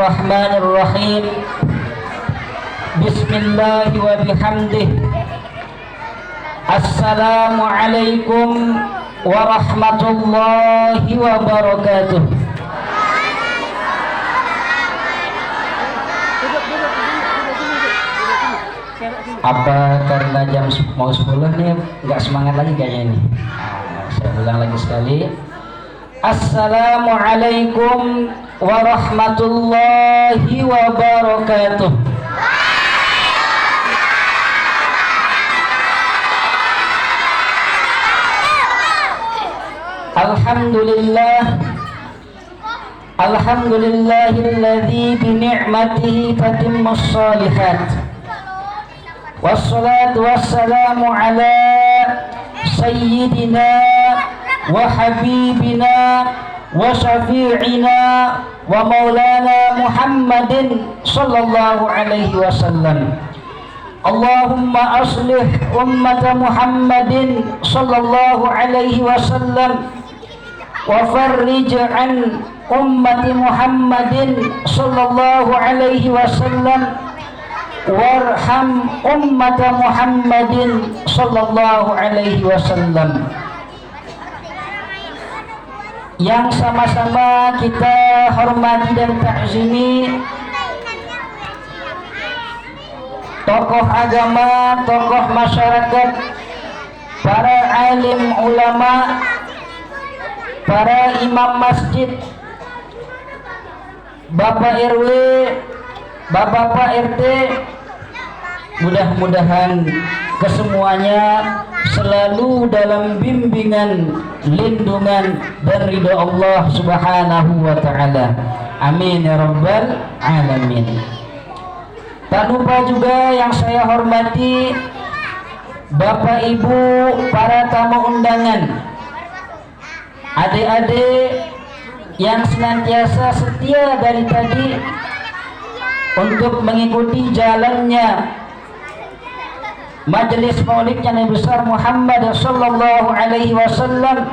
Bismillahirrahmanirrahim. Bismillah wa bihamdih. Assalamualaikum warahmatullahi wabarakatuh. Apa karena jam mau 10 nih nggak semangat lagi kayaknya ini? Saya ulang lagi sekali. Assalamualaikum warahmatullahi wabarakatuh. Alhamdulillah, alhamdulillahilladzi bi ni'matihi tatimmus shalihat. Wassalatu wassalamu ala sayyidina wa habibina wa syafi'ina wa maulana Muhammadin sallallahu alaihi wasallam. Allahumma aslih ummata Muhammadin sallallahu alaihi wasallam wa farrij an ummati Muhammadin sallallahu alaihi wasallam warham ummata Muhammadin sallallahu alaihi wasallam. Yang sama-sama kita hormati dan ta'zimi tokoh agama, tokoh masyarakat, para alim ulama, para imam masjid, Bapak RW, Bapak RT, mudah-mudahan kesemuanya selalu dalam bimbingan, lindungan dan ridha Allah Subhanahu wa taala. Amin ya rabbal alamin. Tak lupa juga yang saya hormati Bapak Ibu, para tamu undangan, adik-adik yang senantiasa setia dari tadi untuk mengikuti jalannya majelis maulidnya Nabi besar Muhammad sallallahu alaihi wasallam.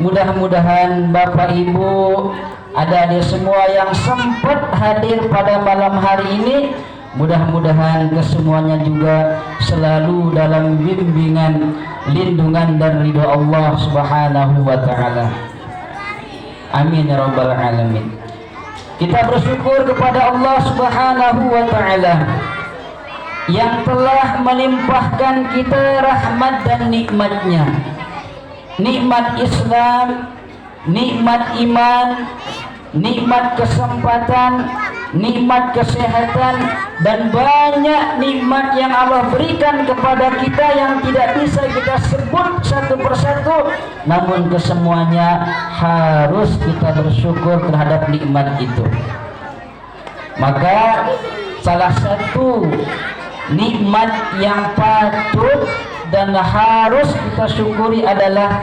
Mudah-mudahan Bapak Ibu, adik-adik semua yang sempat hadir pada malam hari ini, mudah-mudahan kesemuanya juga selalu dalam bimbingan, lindungan dan ridha Allah Subhanahu wa taala. Amin ya rabbal alamin. Kita bersyukur kepada Allah Subhanahu wa taala yang telah melimpahkan kita rahmat dan nikmatnya. Nikmat Islam, nikmat iman, nikmat kesempatan, nikmat kesehatan, dan banyak nikmat yang Allah berikan kepada kita yang tidak bisa kita sebut satu persatu, namun kesemuanya harus kita bersyukur terhadap nikmat itu. Maka salah satu nikmat yang patut dan harus kita syukuri adalah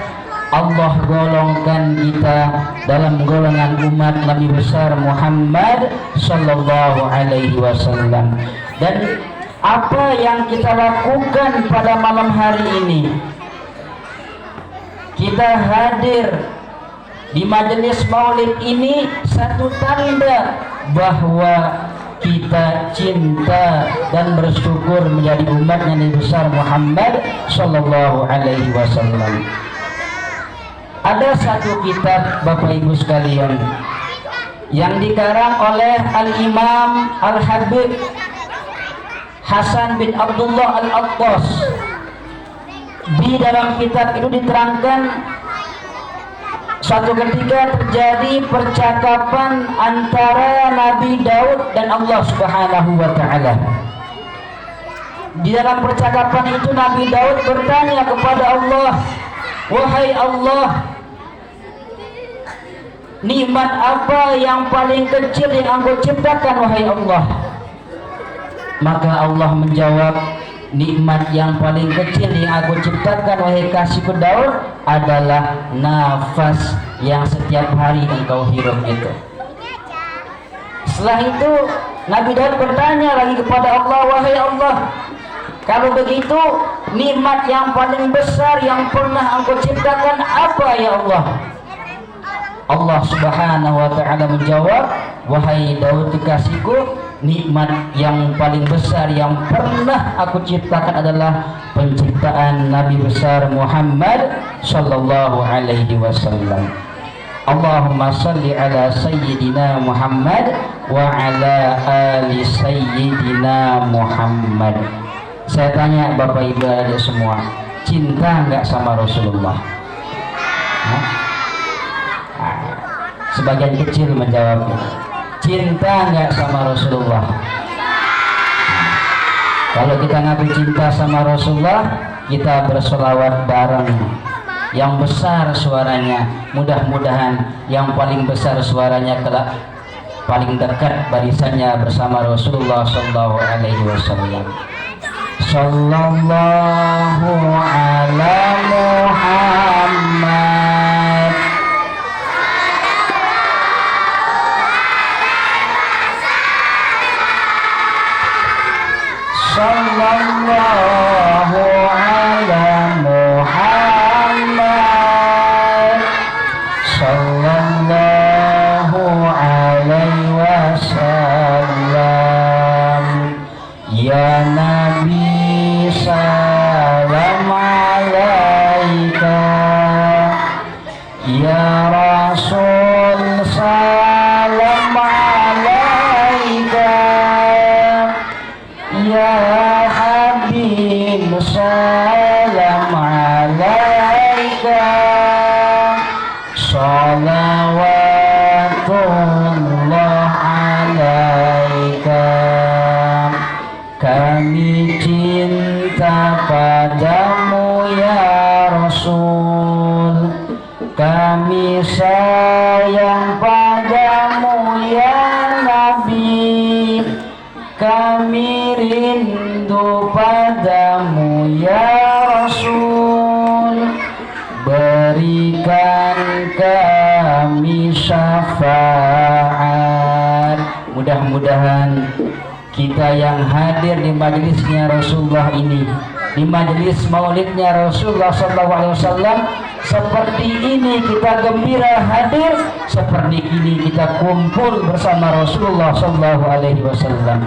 Allah golongkan kita dalam golongan umat Nabi besar Muhammad sallallahu alaihi wasallam. Dan apa yang kita lakukan pada malam hari ini, kita hadir di majelis maulid ini, satu tanda bahwa kita cinta dan bersyukur menjadi umatnya Nabi besar Muhammad sallallahu alaihi wasallam. Ada satu kitab Bapak Ibu sekalian yang dikarang oleh Al-Imam Al-Habib Hasan bin Abdullah Al-Attas. Di dalam kitab itu diterangkan suatu ketika terjadi percakapan antara Nabi Daud dan Allah Subhanahu wa taala. Di dalam percakapan itu Nabi Daud bertanya kepada Allah, "Wahai Allah, nikmat apa yang paling kecil yang Engkau ciptakan, wahai Allah?" Maka Allah menjawab, "Nikmat yang paling kecil yang Aku ciptakan, wahai kasihku Daud, adalah nafas yang setiap hari engkau hirup itu." Setelah itu Nabi Daud bertanya lagi kepada Allah, "Wahai Allah, kalau begitu nikmat yang paling besar yang pernah Engkau ciptakan apa ya Allah?" Allah Subhanahu wa taala menjawab, wahai Daud kekasihku, nikmat yang paling besar yang pernah aku ciptakan adalah penciptaan Nabi besar Muhammad sallallahu alaihi wasallam. Allahumma salli ala sayyidina Muhammad wa ala ali sayyidina Muhammad. Saya tanya Bapak Ibu adik semua, cinta enggak sama Rasulullah? Sebagian kecil menjawabnya, cinta enggak sama Rasulullah? Kalau kita ngaku cinta sama Rasulullah, kita bersolawat bareng yang besar suaranya. Mudah-mudahan yang paling besar suaranya kelak paling dekat barisannya bersama Rasulullah sallallahu alaihi wasallam. Sallallahu ala Muhammad. Sallallahu ala Muhammad. Sallallahu alaihi wasallam. Ya Nabi salam alaika, ya Rasul salam alaika, ya Habib salam alaika, salawatullah alaika. Kami cinta padamu ya Rasul, kami sayang padamu ya Nabi, kami rindu padamu ya Rasul. Berikan kami syafaat. Mudah-mudahan kita yang hadir di majelisnya Rasulullah ini, di majelis maulidnya Rasulullah SAW, seperti ini kita gembira hadir, seperti ini kita kumpul bersama Rasulullah SAW,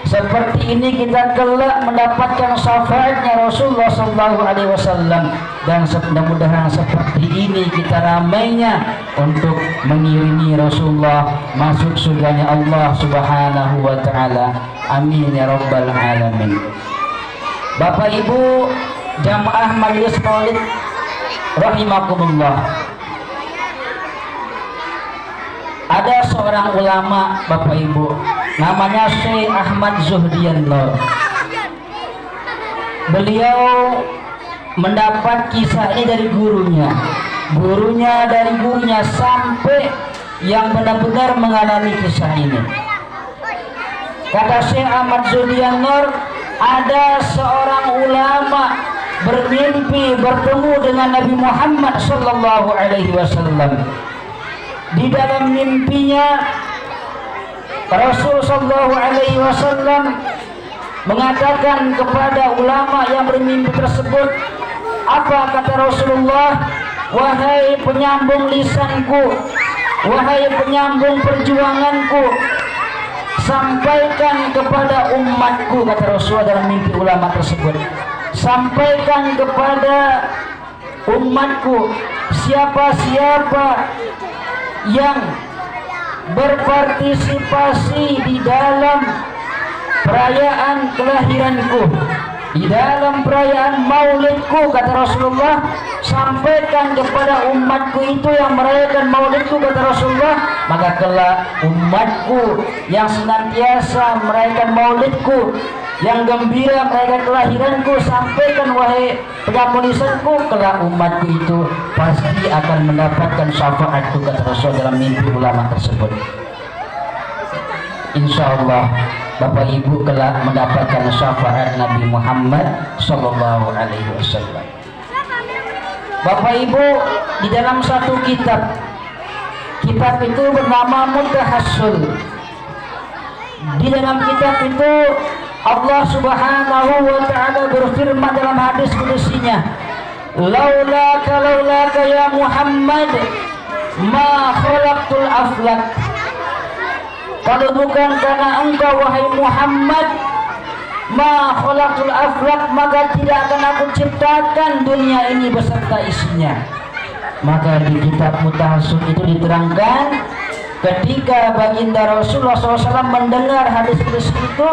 seperti ini kita kelak mendapatkan syafaatnya Rasulullah SAW, dan mudah-mudahan seperti ini kita ramainya untuk mengiringi Rasulullah masuk surganya Allah Subhanahu wa taala. Amin ya rabbal alamin. Bapak Ibu jamaah majelis maulid rahimakumullah, ada seorang ulama Bapak Ibu namanya Syekh Ahmad Zuhdian Nur. Beliau mendapat kisah ini dari gurunya dari gurunya sampai yang benar-benar mengalami kisah ini. Kata Syekh Ahmad Zuhdian Nur, ada seorang ulama bermimpi bertemu dengan Nabi Muhammad sallallahu alaihi wasallam. Di dalam mimpinya Rasul sallallahu alaihi wasallam mengatakan kepada ulama yang bermimpi tersebut, apa kata Rasulullah? Wahai penyambung lisanku, wahai penyambung perjuanganku, sampaikan kepada umatku, kata Rasulullah dalam mimpi ulama tersebut, sampaikan kepada umatku siapa-siapa yang berpartisipasi di dalam perayaan kelahiranku, di dalam perayaan maulidku, kata Rasulullah, sampaikan kepada umatku itu yang merayakan maulidku, kata Rasulullah, maka kelak umatku yang senantiasa merayakan maulidku, yang gembira merayakan kelahiranku, sampaikan wahai penyambung lisanku, kelak umatku itu pasti akan mendapatkan syafaatku, kata Rasulullah dalam mimpi ulama tersebut. Insya Allah Bapak Ibu kelak mendapatkan syafaat Nabi Muhammad sallallahu alaihi wasallam. Bapak Ibu, di dalam satu kitab itu bernama Mutahassul. Di dalam kitab itu Allah Subhanahu wa taala berfirman dalam hadis kudusinya, laulaka ya Muhammad ma khalaqtul aflak, kalau bukan karena engkau wahai Muhammad, ma khalaqtul aflak, maka tidak akan aku ciptakan dunia ini beserta isinya. Maka di kitab Mutahassun itu diterangkan, ketika baginda Rasulullah SAW mendengar hadis-hadis itu,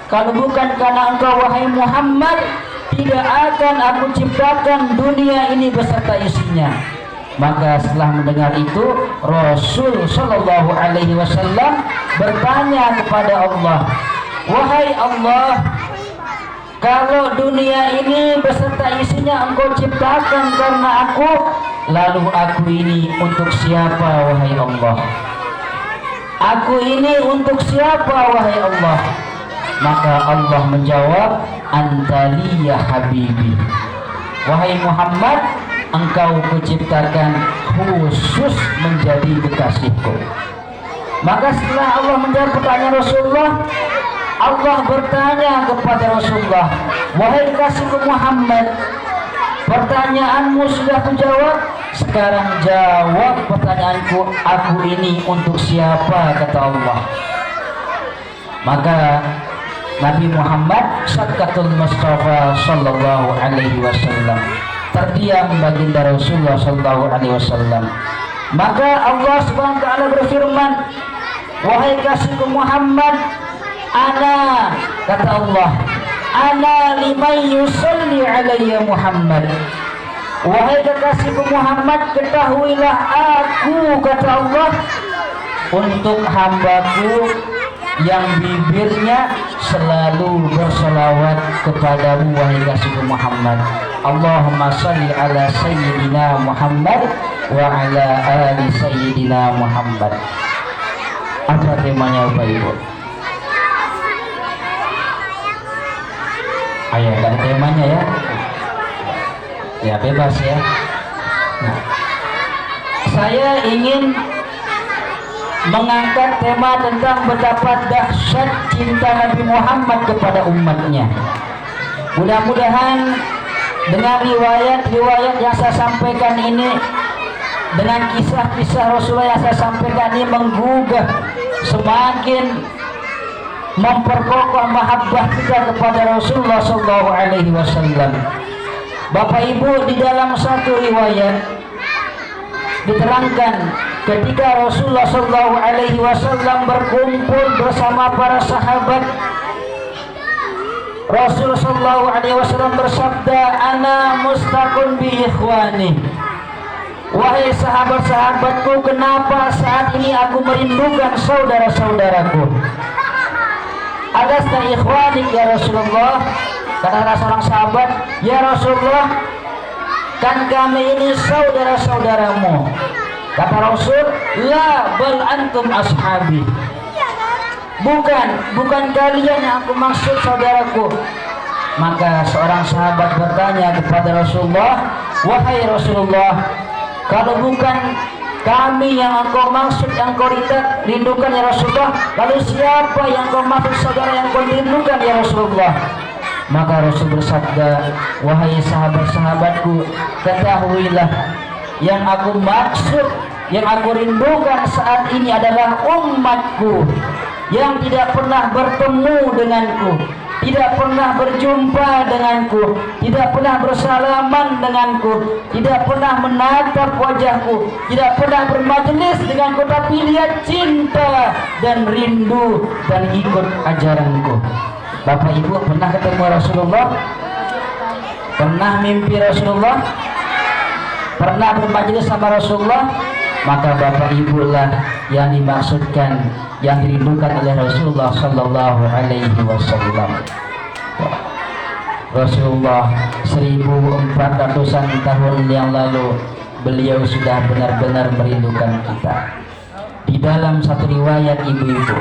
kalau bukan karena engkau wahai Muhammad, tidak akan aku ciptakan dunia ini beserta isinya. Maka setelah mendengar itu, Rasul Shallallahu Alaihi Wasallam bertanya kepada Allah, wahai Allah, kalau dunia ini beserta isinya engkau ciptakan karena aku, lalu aku ini untuk siapa wahai Allah? Aku ini untuk siapa wahai Allah? Maka Allah menjawab, antali ya habibi, wahai Muhammad, engkau kuciptakan khusus menjadi kekasihku. Maka setelah Allah menjawab pertanyaan Rasulullah, Allah bertanya kepada Rasulullah, wahai kekasihku Muhammad, pertanyaanmu sudah kujawab, sekarang jawab pertanyaanku, aku ini untuk siapa, kata Allah. Maka Nabi Muhammad Syakatul Mustafa Sallallahu Alaihi Wasallam, terdiam baginda Rasulullah Sallallahu Alaihi Wasallam. Maka Allah Subhanahu Wa Taala berfirman, wahai kasihku Muhammad, ana, kata Allah, ana liman yusalli alayya Muhammad, wahai kekasihku Muhammad, ketahuilah aku, kata Allah, untuk hambaku yang bibirnya selalu berselawat kepadamu wahai kasihku Muhammad. Allahumma salli ala sayyidina Muhammad wa ala ali sayyidina Muhammad. Apa temanya Bapak Ibu? Ayo, ada temanya ya? Ya bebas ya. Nah, saya ingin mengangkat tema tentang betapa dahsyat cinta Nabi Muhammad kepada umatnya. Mudah-mudahan dengan riwayat-riwayat yang saya sampaikan ini, dengan kisah-kisah Rasulullah yang saya sampaikan ini, menggugah, semakin memperkokoh mahabbah kita kepada Rasulullah SAW. Bapak Ibu, di dalam satu riwayat diterangkan, ketika Rasulullah SAW berkumpul bersama para sahabat, Rasulullah SAW bersabda, ana mustaqun bi ikhwani, wahai sahabat-sahabatku, kenapa saat ini aku merindukan saudara-saudaraku? Alasna ikhwanik ya Rasulullah, kata seorang sahabat, ya Rasulullah, kan kami ini saudara-saudaramu. Kata Rasul, la bal antum ashabi, bukan kalian yang aku maksud saudaraku. Maka seorang sahabat bertanya kepada Rasulullah, wahai Rasulullah, kalau bukan kami yang engkau maksud, yang kau rindukan ya Rasulullah, lalu siapa yang kau maksud saudara yang kau rindukan ya Rasulullah? Maka Rasul bersabda, wahai sahabat-sahabatku, ketahuilah, yang aku maksud, yang aku rindukan saat ini adalah umatku yang tidak pernah bertemu denganku, tidak pernah berjumpa denganku, tidak pernah bersalaman denganku, tidak pernah menatap wajahku, tidak pernah bermajelis denganku, tapi lihat cinta dan rindu dan ikut ajaranku. Bapak Ibu pernah ketemu Rasulullah? Pernah mimpi Rasulullah? Pernah bermajelis sama Rasulullah? Maka Bapak Ibu lah yang dimaksudkan, yang dirindukan oleh Rasulullah Sallallahu Alaihi Wasallam. Rasulullah 1400-an tahun yang lalu, beliau sudah benar-benar merindukan kita. Di dalam satu riwayat ibu-ibu,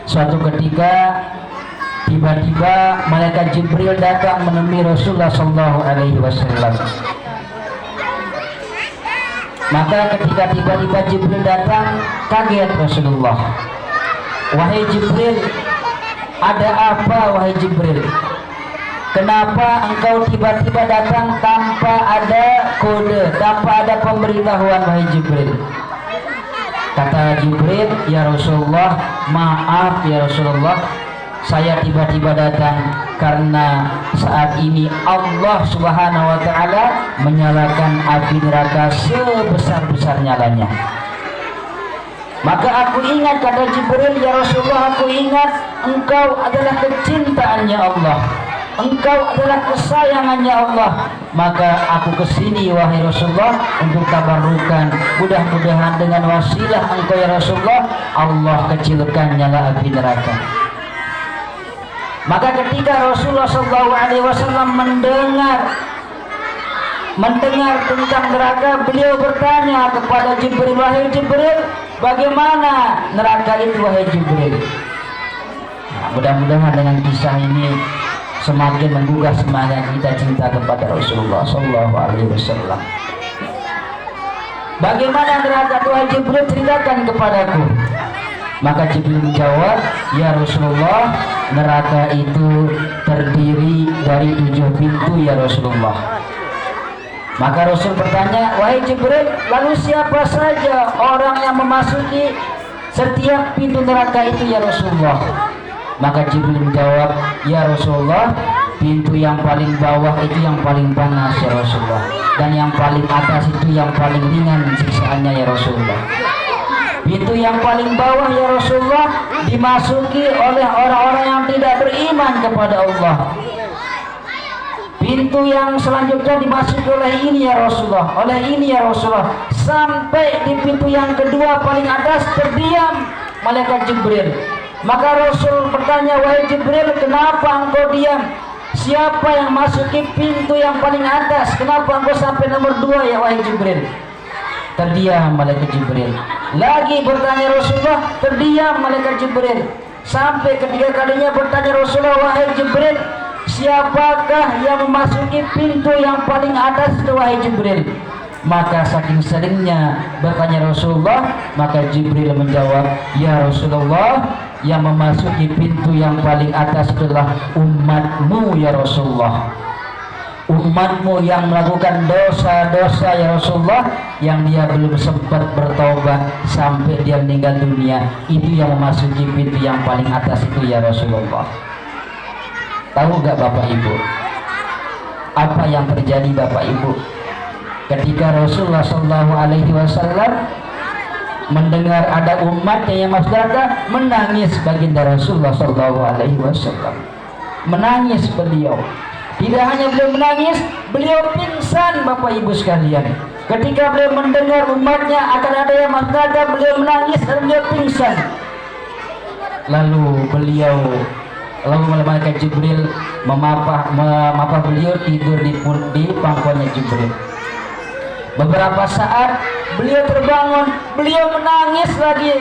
suatu ketika tiba-tiba malaikat Jibril datang menemui Rasulullah Sallallahu Alaihi Wasallam. Maka ketika tiba-tiba Jibril datang, kaget Rasulullah. Wahai Jibril, ada apa wahai Jibril? kenapa engkau tiba-tiba datang tanpa ada kode, tanpa ada pemberitahuan wahai Jibril? Kata Jibril, ya Rasulullah, maaf ya Rasulullah, saya tiba-tiba datang karena saat ini Allah Subhanahu wa taala menyalakan api neraka sebesar-besar nyalanya. Maka aku ingat, kata Jibril, ya Rasulullah, aku ingat engkau adalah kecintaannya Allah, engkau adalah kesayangannya Allah. Maka aku kesini wahai Rasulullah untuk tabarrukan, mudah-mudahan dengan wasilah engkau ya Rasulullah Allah kecilkan nyala api neraka. Maka ketika Rasulullah SAW mendengar tentang neraka, beliau bertanya kepada Jibril, wahai Jibril, bagaimana neraka itu wahai Jibril? Nah, mudah-mudahan dengan kisah ini semakin menggugah semangat kita cinta kepada Rasulullah SAW. Bagaimana neraka itu wahai Jibril, ceritakan kepadaku. Maka Jibril menjawab, ya Rasulullah, neraka itu terdiri dari 7 pintu ya Rasulullah. Maka Rasul bertanya, wahai Jibril, lalu siapa saja orang yang memasuki setiap pintu neraka itu ya Rasulullah? Maka Jibril menjawab, ya Rasulullah, pintu yang paling bawah itu yang paling panas ya Rasulullah, dan yang paling atas itu yang paling ringan siksaannya ya Rasulullah. Pintu yang paling bawah ya Rasulullah dimasuki oleh orang-orang yang tidak beriman kepada Allah. Pintu yang selanjutnya dimasuki oleh ini ya Rasulullah, oleh ini ya Rasulullah, sampai di pintu yang kedua paling atas terdiam malaikat Jibril. Maka Rasul bertanya, wahai Jibril, kenapa engkau diam? Siapa yang masuki pintu yang paling atas? Kenapa engkau sampai nomor 2 ya wahai Jibril? Terdiam malaikat Jibril. Lagi bertanya Rasulullah, terdiam malaikat Jibril. Sampai ketiga kalinya bertanya Rasulullah, wahai Jibril, siapakah yang memasuki pintu yang paling atas itu wahai Jibril? Maka saking seringnya bertanya Rasulullah, maka Jibril menjawab, ya Rasulullah, yang memasuki pintu yang paling atas adalah umatmu ya Rasulullah. Umatmu yang melakukan dosa-dosa ya Rasulullah, yang dia belum sempat bertaubat sampai dia meninggal dunia, itu yang memasuki pintu yang paling atas itu ya Rasulullah. Tahu gak Bapak Ibu apa yang terjadi Bapak Ibu ketika Rasulullah SAW mendengar ada umatnya yang masuk neraka? Menangis baginda Rasulullah SAW, menangis beliau. Tidak hanya beliau menangis, beliau pingsan Bapak Ibu sekalian. Ketika beliau mendengar umatnya akan ada yang masuk neraka, beliau menangis dan beliau pingsan. Lalu malaikat Jibril memapah beliau, tidur di pangkuannya Jibril. Beberapa saat beliau terbangun, beliau menangis lagi,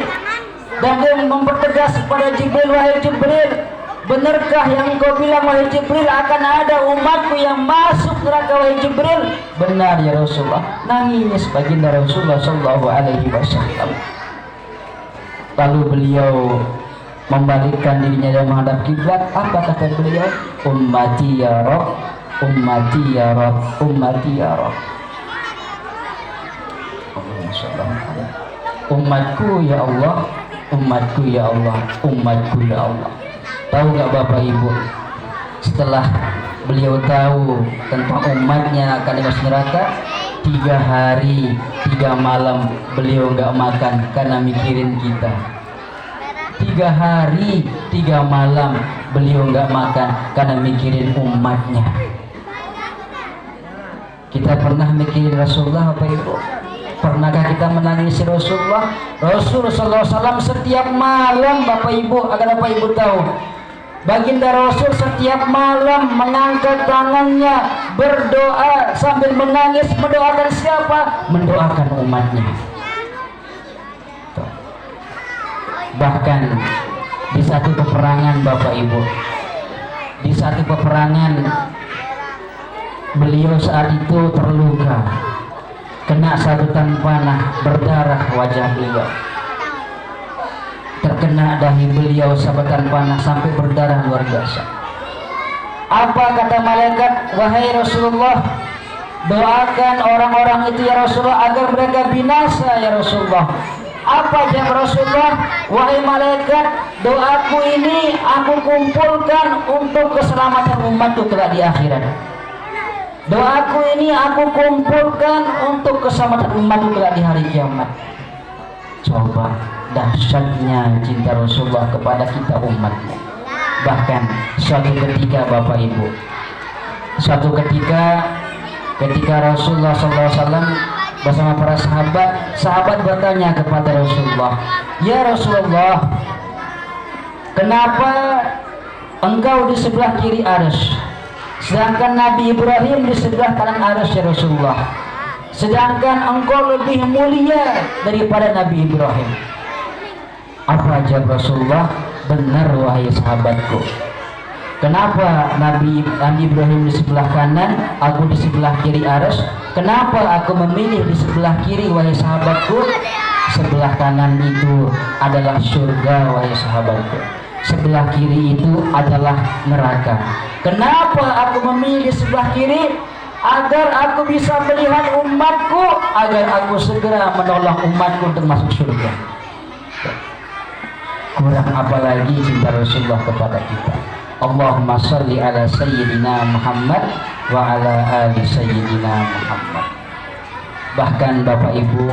dan dia mempertegas kepada Jibril, wahai Jibril, benarkah yang engkau bilang wahai Jibril akan ada umatku yang masuk neraka wahai Jibril? Benar ya Rasulullah. Nangis baginda Rasulullah SAW. Lalu beliau membalikkan dirinya dan menghadap kiblat. Apa kata beliau? Ummati ya Rabb, ummati ya Rabb, ummati ya Rabb. Umatku ya Allah, umatku ya Allah, umatku ya Allah. Tahu gak Bapak Ibu, setelah beliau tahu tentang umatnya akan masuk neraka, 3 hari 3 malam beliau gak makan karena mikirin kita. 3 hari 3 malam beliau gak makan karena mikirin umatnya. Kita pernah mikirin Rasulullah Bapak Ibu? Pernahkah kita menangisi Rasulullah? Rasulullah SAW setiap malam Bapak Ibu, agar Bapak Ibu tahu, baginda Rasul setiap malam mengangkat tangannya berdoa sambil menangis. Mendoakan siapa? Mendoakan umatnya. Bahkan di satu peperangan Bapak Ibu, di satu peperangan beliau saat itu terluka, kena sabetan panah, berdarah wajah beliau. Terkena dahi beliau sabetan panah sampai berdarah luar biasa. Apa kata malaikat? Wahai Rasulullah, doakan orang-orang itu ya Rasulullah agar mereka binasa ya Rasulullah. Apa jawab Rasulullah? Wahai malaikat, doaku ini aku kumpulkan untuk keselamatan umatku kelak di akhirat. Doaku ini aku kumpulkan untuk keselamatan umatku kelak di hari kiamat. Coba dahsyatnya cinta Rasulullah kepada kita umatnya. Bahkan suatu ketika Bapak Ibu, suatu ketika Rasulullah SAW bersama para sahabat bertanya kepada Rasulullah, ya Rasulullah, kenapa engkau di sebelah kiri arsy, sedangkan Nabi Ibrahim di sebelah kanan arsy ya Rasulullah, sedangkan engkau lebih mulia daripada Nabi Ibrahim? Apa jawab Rasulullah? Benar wahai sahabatku. Kenapa Nabi Ibrahim di sebelah kanan, aku di sebelah kiri arsy? Kenapa aku memilih di sebelah kiri wahai sahabatku? Sebelah kanan itu adalah surga wahai sahabatku. Sebelah kiri itu adalah neraka. Kenapa aku memilih di sebelah kiri? Agar aku bisa melihat umatku, agar aku segera menolong umatku untuk masuk surga. Kurang apa lagi cinta Rasulullah kepada kita. Allahumma salli ala sayyidina Muhammad wa ala ali sayyidina Muhammad. Bahkan Bapak Ibu,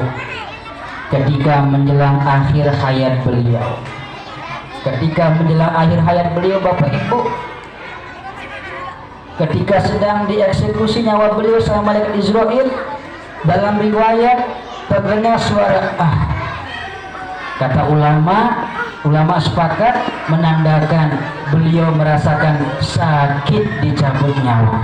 ketika menjelang akhir hayat beliau, Bapak Ibu, ketika sedang dieksekusi nyawa beliau sama malaikat Israel, dalam riwayat terdengar suara kata ulama sepakat menandakan beliau merasakan sakit dicabut nyawa.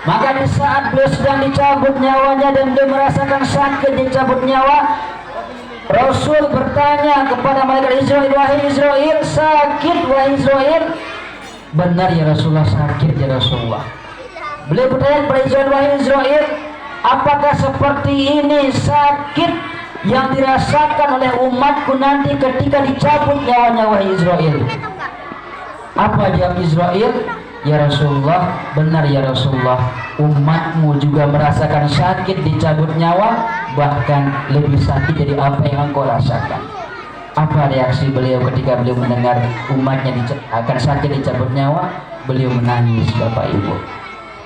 Maka di saat beliau sedang dicabut nyawanya dan beliau merasakan sakit dicabut nyawa, Rasul bertanya kepada malaikat Israel, wahai Israel, sakit wahai Israel? Benar ya Rasulullah, sakit ya Rasulullah. Beliau bertanya kepada Israel, wahai Israel, apakah seperti ini sakit yang dirasakan oleh umatku nanti ketika dicabut nyawanya wahai Israel? Apa jawab Israel? Ya Rasulullah, benar ya Rasulullah, umatmu juga merasakan sakit dicabut nyawa, bahkan lebih sakit dari apa yang engkau rasakan. Apa reaksi beliau ketika beliau mendengar umatnya akan sakit dicabut nyawa? Beliau menangis Bapak Ibu.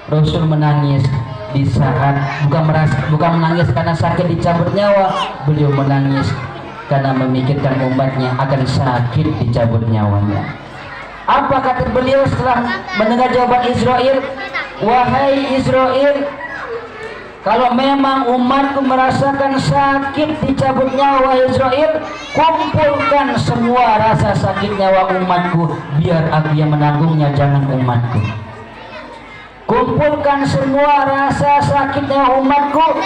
Rasul menangis di saat bukan menangis karena sakit dicabut nyawa, beliau menangis karena memikirkan umatnya akan sakit dicabut nyawanya. Apa kata beliau setelah mendengar jawaban Israel? Wahai Israel, kalau memang umatku merasakan sakit dicabut nyawa Israel, kumpulkan semua rasa sakit nyawa umatku, biar aku yang menanggungnya, jangan umatku. Kumpulkan semua rasa sakitnya umatku,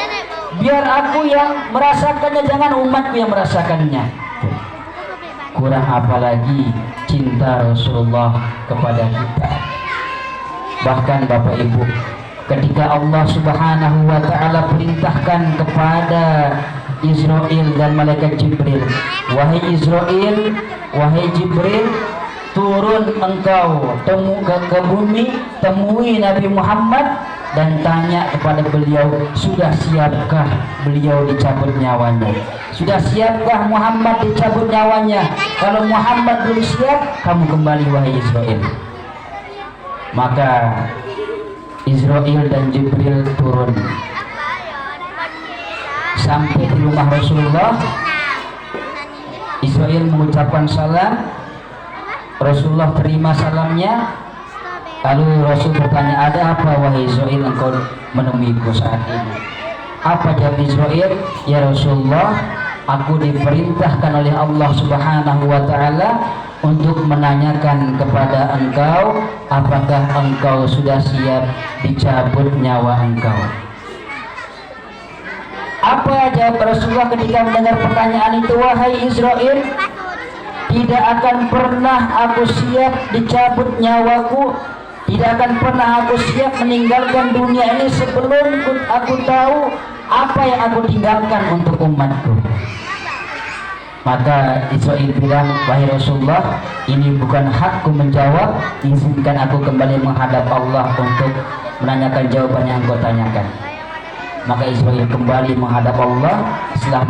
biar aku yang merasakannya, jangan umatku yang merasakannya. Kurang apa lagi cinta Rasulullah kepada kita. Bahkan Bapak Ibu, ketika Allah Subhanahu wa ta'ala perintahkan kepada Israel dan malaikat Jibril, wahai Israel, wahai Jibril, turun engkau ke bumi, temui Nabi Muhammad dan tanya kepada beliau, sudah siapkah beliau dicabut nyawanya? Sudah siapkah Muhammad dicabut nyawanya? Kalau Muhammad belum siap, kamu kembali wahai Israel. Maka Israel dan Jibril turun sampai di rumah Rasulullah. Israel mengucapkan salam, Rasulullah terima salamnya. Lalu Rasul bertanya, ada apa wahai Israel engkau menemuiku saat ini? Apa jawab Israel? Ya Rasulullah, aku diperintahkan oleh Allah Subhanahu wa ta'ala untuk menanyakan kepada engkau, apakah engkau sudah siap dicabut nyawa engkau? Apa jawab Rasulullah ketika mendengar pertanyaan itu? Wahai Israel, tidak akan pernah aku siap dicabut nyawaku, tidak akan pernah aku siap meninggalkan dunia ini sebelum aku tahu apa yang aku tinggalkan untuk umatku. Maka Israil bilang, wahai Rasulullah, ini bukan hakku menjawab, izinkan aku kembali menghadap Allah untuk menanyakan jawaban yang engkau tanyakan. Maka Israil kembali menghadap Allah. Setelah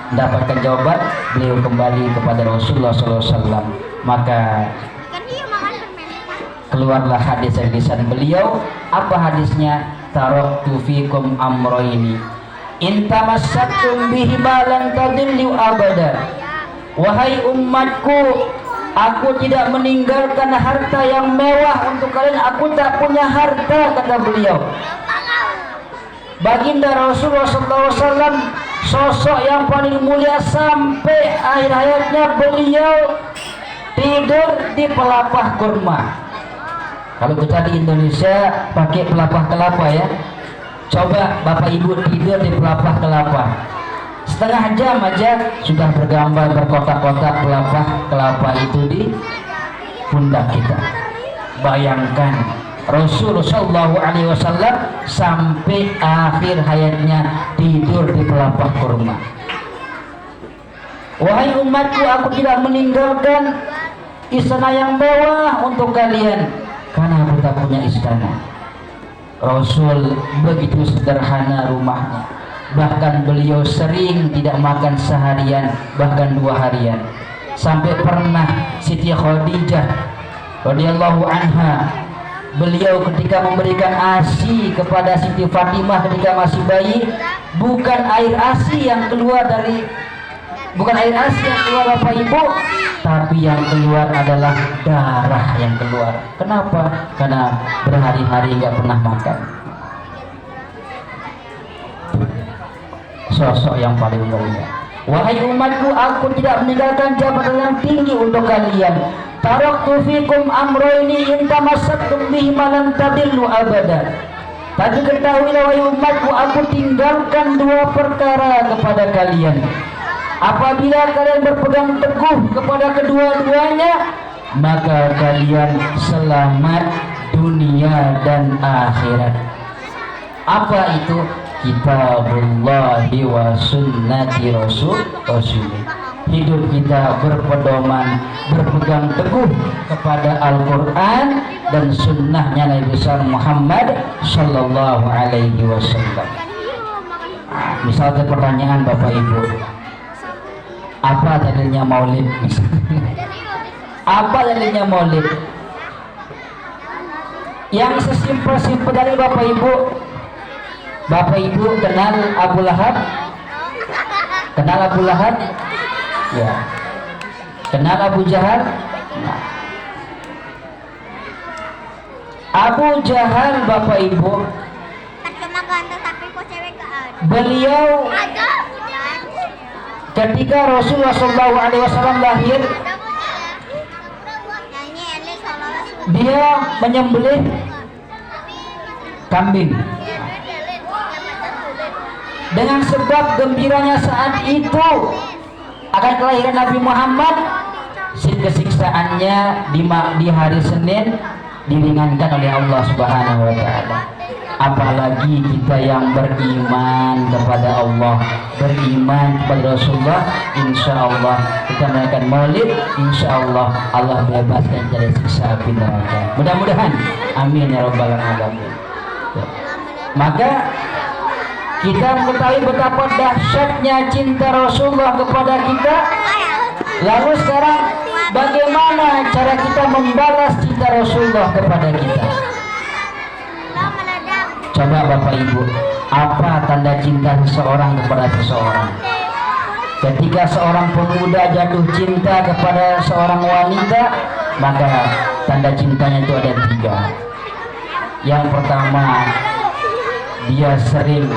mendapatkan jawaban, beliau kembali kepada Rasulullah SAW. Maka keluarlah hadis dari lisan beliau. Apa hadisnya? Taraktu fikum amroini in tamassaktum bihima lan tadillu abada. Wahai umatku, aku tidak meninggalkan harta yang mewah untuk kalian. Aku tak punya harta, kata beliau. Baginda Rasulullah SAW, sosok yang paling mulia, sampai akhir hayatnya beliau tidur di pelepah kurma. Kalau kita di Indonesia pakai pelepah kelapa ya. Coba Bapak Ibu tidur di pelepah kelapa, setengah jam aja sudah bergambar berkotak-kotak pelepah kelapa itu di pundak kita. Bayangkan Rasulullah SAW sampai akhir hayatnya tidur di pelepah kurma. Wahai umatku, aku tidak meninggalkan istana yang mewah untuk kalian, karena aku tak punya istana. Rasul begitu sederhana rumahnya, bahkan beliau sering tidak makan seharian, bahkan 2 harian. Sampai pernah Siti Khadijah radhiyallahu anha, beliau ketika memberikan ASI kepada Siti Fatimah ketika masih bayi, bukan air ASI yang keluar Bapak Ibu, tapi yang keluar adalah darah yang keluar. Kenapa? Karena berhari-hari nggak pernah makan. Sosok yang paling mulia. Wahai umatku, aku tidak meninggalkan jabatan yang tinggi untuk kalian. Taraktu fikum amroini in tamassaktum bihima lan tadillu abada. Tapi ketahuilah wahai umatku, aku tinggalkan 2 perkara kepada kalian. Apabila kalian berpegang teguh kepada kedua-duanya, maka kalian selamat dunia dan akhirat. Apa itu? Kitabullahi wa sunnati rasulih. Hidup kita berpedoman, berpegang teguh kepada Al-Quran dan sunnahnya Nabi besar Muhammad Sallallahu Alaihi Wasallam. Misalnya pertanyaan Bapak Ibu, apa dalilnya maulid? Apa dalilnya maulid? Yang sesimpel-simpel dari Bapak Ibu. Bapak Ibu kenal Abu Lahab? Kenal Abu Lahab? Ya. Kenal Abu Jahal? Nah. Abu Jahal Bapak Ibu, beliau ketika Rasulullah SAW lahir, dia menyembelih kambing. Dengan sebab gembiranya saat itu akan kelahiran Nabi Muhammad, kesiksaannya di hari Senin diringankan oleh Allah Subhanahu wa Ta'ala. Apalagi kita yang beriman kepada Allah, beriman kepada Rasulullah, insya Allah kita merayakan Maulid, insya Allah Allah bebaskan dari siksa api neraka. Mudah-mudahan, amin ya rabbal alamin. Maka kita mengetahui betapa dahsyatnya cinta Rasulullah kepada kita. Lalu sekarang bagaimana cara kita membalas cinta Rasulullah kepada kita? Coba Bapak Ibu, apa tanda cinta seseorang kepada seseorang? Ketika seorang pemuda jatuh cinta kepada seorang wanita, maka tanda cintanya itu ada 3. Yang pertama, dia sering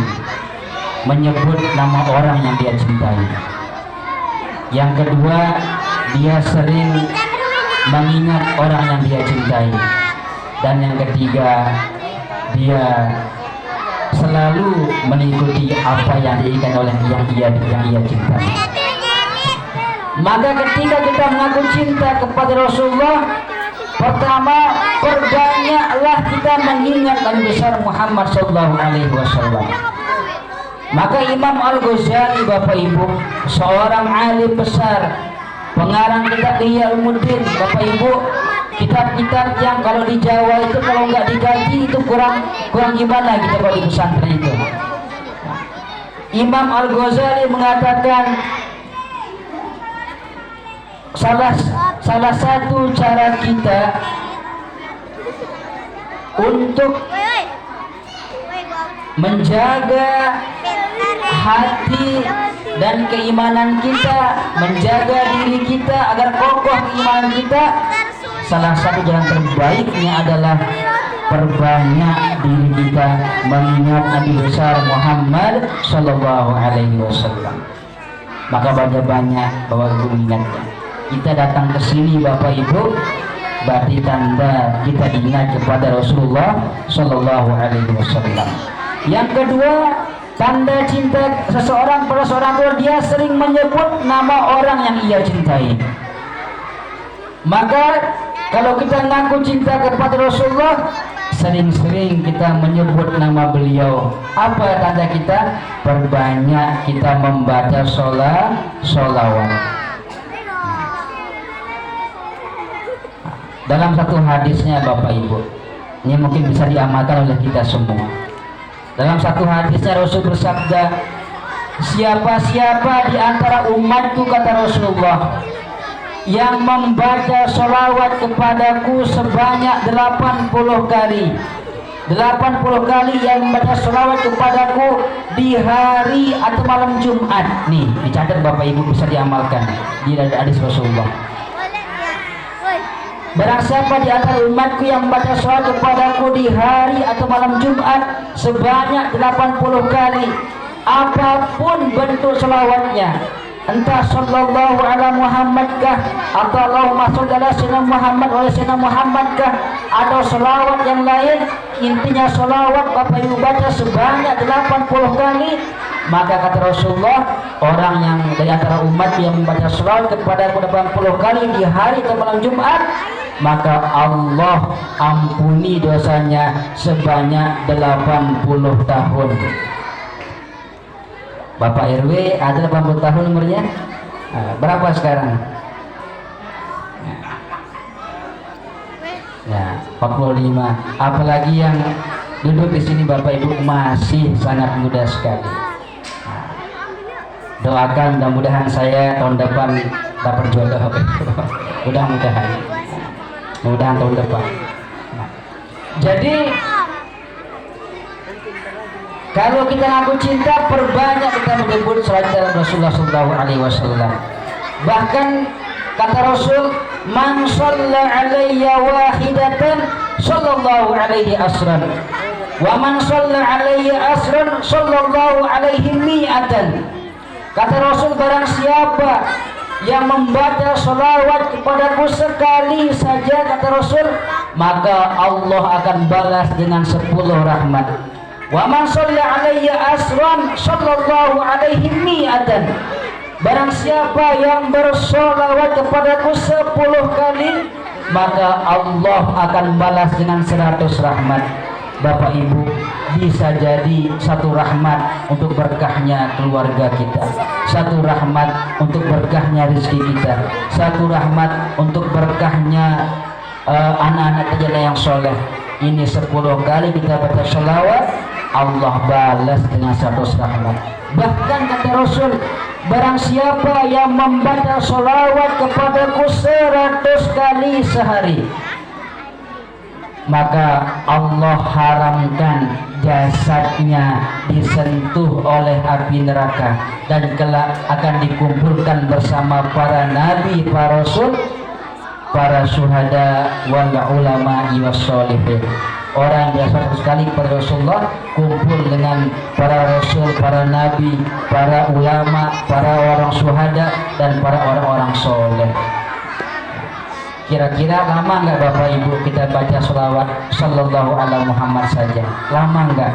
menyebut nama orang yang dia cintai. Yang kedua, dia sering mengingat orang yang dia cintai. Dan yang ketiga, dia selalu mengikuti apa yang diinginkan oleh yang ia cintai. Maka ketika kita mengaku cinta kepada Rasulullah, pertama, perbanyaklah kita mengingat Nabi besar Muhammad Sallallahu Alaihi Wasallam. Maka Imam Al-Ghazali Bapak Ibu, seorang alim besar, pengarang kitab Ihya Ulumuddin Bapak Ibu, kitab-kitab yang kalau di Jawa itu kalau nggak digaji itu kurang gimana kita kalau di pesantren itu. Imam Al-Ghazali mengatakan salah satu cara kita untuk menjaga hati dan keimanan kita, menjaga diri kita agar kokoh keimanan kita, salah satu jalan terbaiknya adalah perbanyak diri kita mengingat Nabi besar Muhammad Sallallahu Alaihi Wasallam. Maka banyak Bapak Ibu mengingatnya. Kita datang ke sini Bapak Ibu, berarti tanda kita ingat kepada Rasulullah Sallallahu Alaihi Wasallam. Yang kedua, tanda cinta seseorang pada seorang tua, dia sering menyebut nama orang yang ia cintai. Maka kalau kita ngaku cinta kepada Rasulullah, sering-sering kita menyebut nama beliau. Apa tanda kita? Perbanyak kita membaca sholawat. Dalam satu hadisnya Bapak Ibu, ini mungkin bisa diamalkan oleh kita semua. Dalam satu hadisnya Rasul bersabda, siapa-siapa di antara umatku, kata Rasulullah, yang membaca sholawat kepadaku sebanyak 80 kali, 80 kali yang membaca sholawat kepadaku di hari atau malam Jumat. Nih dicatat Bapak Ibu, bisa diamalkan di hadis Rasulullah. Barang siapa di antara umatku yang membaca sholawat kepadaku di hari atau malam Jumat sebanyak 80 kali, apapun bentuk sholawatnya, entah sallallahu ala Muhammad kah, atau Allahumma sholli ala sayyidina Muhammad wa ala sayyidina Muhammad kah, atau sholawat yang lain, intinya sholawat Bapak Ibu baca sebanyak 80 kali, maka kata Rasulullah, orang yang dari antara umat yang membaca sholawat kepada 80 kali di hari atau malam Jumat, maka Allah ampuni dosanya sebanyak 80 tahun. Bapak RW ada 80 tahun umurnya. Berapa sekarang? Ya, 45. Apalagi yang duduk di sini Bapak Ibu masih sangat muda sekali. Doakan mudah-mudahan saya tahun depan dapat jodoh. Mudah-mudahan tahun depan. Jadi kalau kita ngaku cinta, perbanyak kita menyebut sholawat Rasulullah Sallallahu Alaihi Wasallam. Bahkan kata Rasul, man shalla alayya wahidatan sallallahu alaihi asran, wa man shalla alayya asran sallallahu alaihi mi'atan. Kata Rasul, barang siapa yang membaca sholawat kepadaku sekali saja, kata Rasul, maka Allah akan balas dengan 10 rahmat. Wa man shalla alayya asran sallallahu alaihi mi'atan. Barang siapa yang bersolawat kepadaku 10 kali, maka Allah akan balas dengan 100 rahmat. Bapak Ibu, bisa jadi satu rahmat untuk berkahnya keluarga kita, satu rahmat untuk berkahnya rezeki kita, satu rahmat untuk berkahnya anak-anak kita yang soleh. Ini 10 kali kita baca sholawat, Allah balas dengan 100 rahmat. Bahkan kata Rasul, barang siapa yang membaca sholawat kepadaku 100 kali sehari, maka Allah haramkan jasadnya disentuh oleh api neraka, dan kelak akan dikumpulkan bersama para nabi, para rasul, para syuhada, wal ulama was sholihin. Orang yang 100 kali kepada Rasulullah kumpul dengan para rasul, para nabi, para ulama, para orang syuhada, dan para orang-orang soleh. Kira-kira lama nggak Bapak Ibu kita baca sholawat sallallahu ala Muhammad saja? Lama nggak?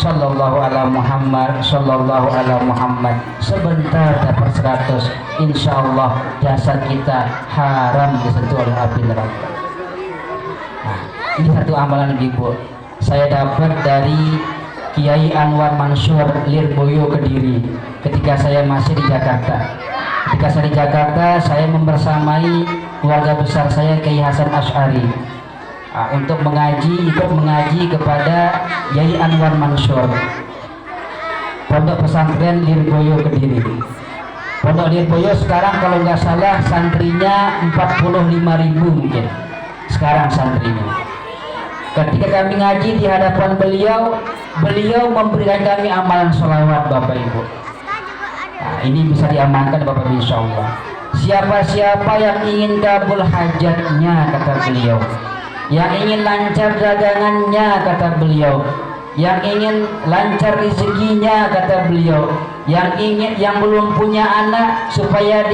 Sallallahu ala Muhammad, sallallahu ala Muhammad. Sebentar dapat 100. Insya Allah jasad kita haram disentuh oleh api neraka. Nah, ini satu amalan Ibu saya dapat dari Kiai Anwar Mansur Lirboyo Kediri ketika saya masih di Jakarta. Ketika saya di Jakarta, saya membersamai keluarga besar saya Kiai Hasan Asy'ari untuk ikut mengaji kepada Kiai Anwar Mansur, Pondok Pesantren Lirboyo Kediri. Pondok Lirboyo sekarang kalau nggak salah santrinya 45.000 mungkin sekarang santrinya. Ketika kami ngaji di hadapan beliau memberikan kami amalan sholawat Bapak Ibu. Nah, ini bisa diamankan Bapak Ibu insya Allah. Siapa-siapa yang ingin kabul hajatnya kata beliau, yang ingin lancar dagangannya kata beliau, yang ingin lancar rezekinya kata beliau, yang belum punya anak supaya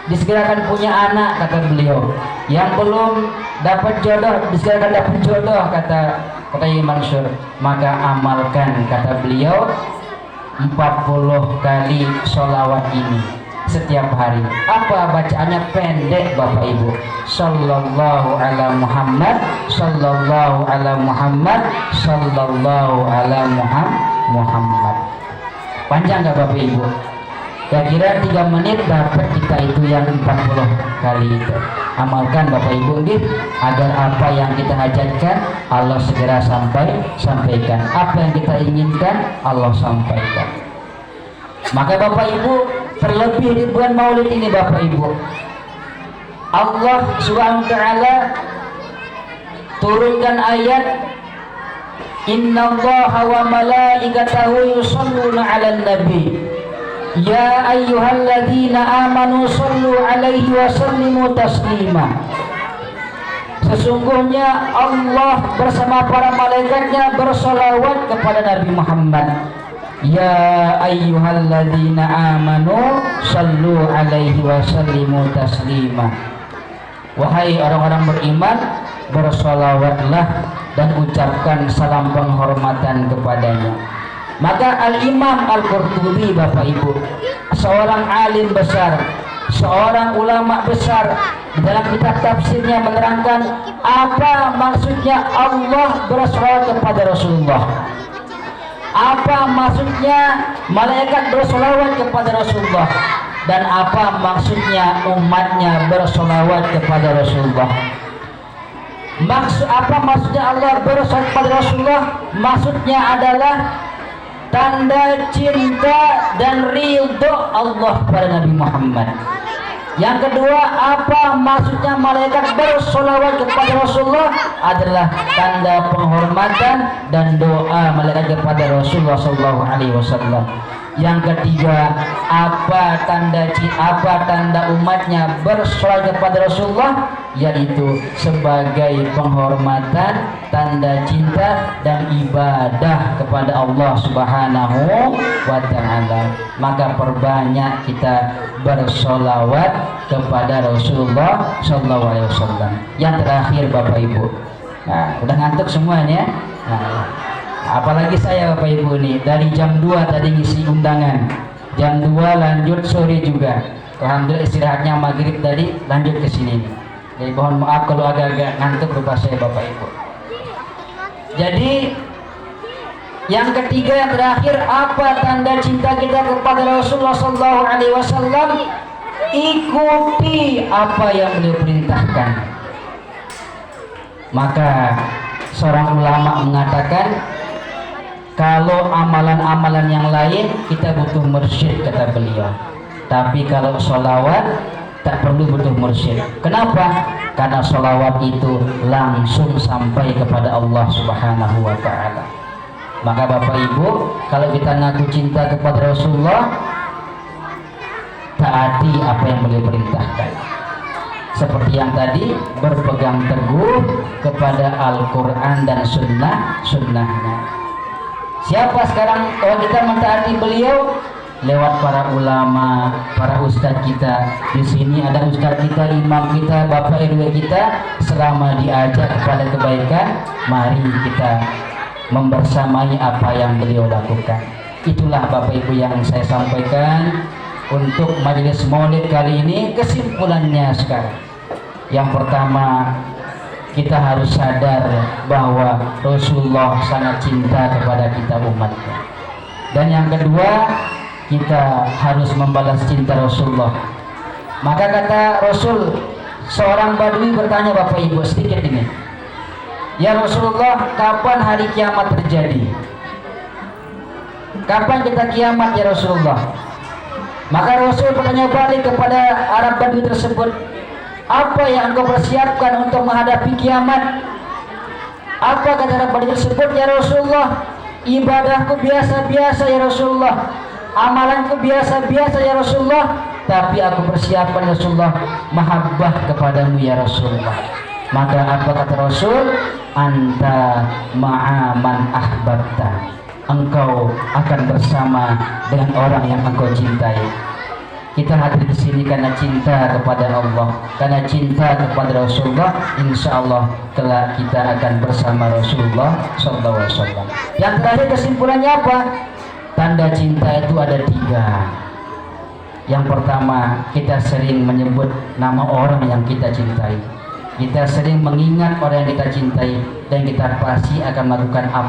disegerakan punya anak kata beliau, yang belum dapat jodoh disegerakan dapat jodoh kata Kiai Mansur, maka amalkan kata beliau 40 kali sholawat ini setiap hari. Apa bacaannya? Pendek Bapak Ibu. Sallallahu ala Muhammad, sallallahu ala Muhammad, sallallahu ala Muhammad. Panjang gak Bapak Ibu? Kira-kira 3 menit dapat kita itu yang 40 kali itu. Amalkan Bapak Ibu agar apa yang kita hajatkan Allah segera sampaikan. Apa yang kita inginkan Allah sampaikan. Maka Bapak Ibu, terlebih di bulan Maulid ini Bapak Ibu, Allah Subhanahu wa taala turunkan ayat Innallaha wa malaikatahu yusholluna 'alan nabi ya ayyuhalladzina amanu shollu 'alaihi wa sallimu taslima. Sesungguhnya Allah bersama para malaikatnya bersolawat kepada Nabi Muhammad. Ya ayyuhalladzina amanu shollu 'alaihi wa sallimu taslima. Wahai orang-orang beriman, bersolawatlah dan ucapkan salam penghormatan kepadanya. Maka Al-Imam Al-Qurtubi Bapak Ibu, seorang alim besar, seorang ulama besar, di dalam kitab tafsirnya menerangkan apa maksudnya Allah bersolawat kepada Rasulullah, apa maksudnya malaikat bersolawat kepada Rasulullah, dan apa maksudnya umatnya bersolawat kepada Rasulullah. Apa maksudnya Allah bersolawat kepada Rasulullah? Maksudnya adalah tanda cinta dan ridho Allah pada Nabi Muhammad. Yang kedua, apa maksudnya malaikat bersolawat kepada Rasulullah? Adalah tanda penghormatan dan doa malaikat kepada Rasulullah SAW. Yang ketiga, apa tanda umatnya bersolawat kepada Rasulullah? Yaitu sebagai penghormatan, tanda cinta dan ibadah kepada Allah Subhanahu wa taala. Maka perbanyak kita bersolawat kepada Rasulullah SAW. Yang terakhir Bapak Ibu, nah udah ngantuk semuanya. Nah, apalagi saya Bapak Ibu nih dari jam 2 tadi ngisi undangan, jam 2 lanjut sore juga. Alhamdulillah istirahatnya maghrib tadi lanjut ke sini nih. Jadi mohon maaf kalau agak-agak ngantuk rupa saya Bapak Ibu. Jadi yang ketiga, yang terakhir, apa tanda cinta kita kepada Rasulullah SAW? Ikuti apa yang beliau perintahkan. Maka seorang ulama mengatakan, kalau amalan-amalan yang lain kita butuh mursyid kata beliau, tapi kalau sholawat tak perlu butuh mursyid. Kenapa? Karena sholawat itu langsung sampai kepada Allah Subhanahu wa ta'ala. Maka Bapak Ibu, kalau kita ngaku cinta kepada Rasulullah, taati apa yang beliau perintahkan. Seperti yang tadi, berpegang teguh kepada Al-Quran dan sunnahnya. Siapa sekarang kalau kita mentaati beliau? Lewat para ulama, para ustadz kita. Di sini ada ustadz kita, imam kita, bapak RW kita. Selama diajak kepada kebaikan, mari kita membersamai apa yang beliau lakukan. Itulah Bapak Ibu yang saya sampaikan untuk majelis maulid kali ini. Kesimpulannya sekarang, yang pertama, kita harus sadar bahwa Rasulullah sangat cinta kepada kita umatnya. Dan yang kedua, kita harus membalas cinta Rasulullah. Maka kata Rasul, seorang badui bertanya Bapak Ibu sedikit ini, ya Rasulullah, kapan hari kiamat terjadi? Kapan kita kiamat ya Rasulullah? Maka Rasul bertanya balik kepada Arab badui tersebut, apa yang engkau persiapkan untuk menghadapi kiamat? Apa kata Arab badui tersebut, ya Rasulullah, ibadahku biasa-biasa ya Rasulullah, amalanku biasa-biasa ya Rasulullah, tapi aku persiapkan Rasulullah mahabbah kepadamu ya Rasulullah. Maka apa kata Rasul? Anta ma'aman ahbabta, engkau akan bersama dengan orang yang engkau cintai. Kita hadir di sini karena cinta kepada Allah, karena cinta kepada Rasulullah. Insya Allah kelak kita akan bersama Rasulullah SAW. Yang terakhir kesimpulannya apa? Tanda cinta itu ada 3. Yang pertama, kita sering menyebut nama orang yang kita cintai. Kita sering mengingat orang yang kita cintai, dan kita pasti akan melakukan apa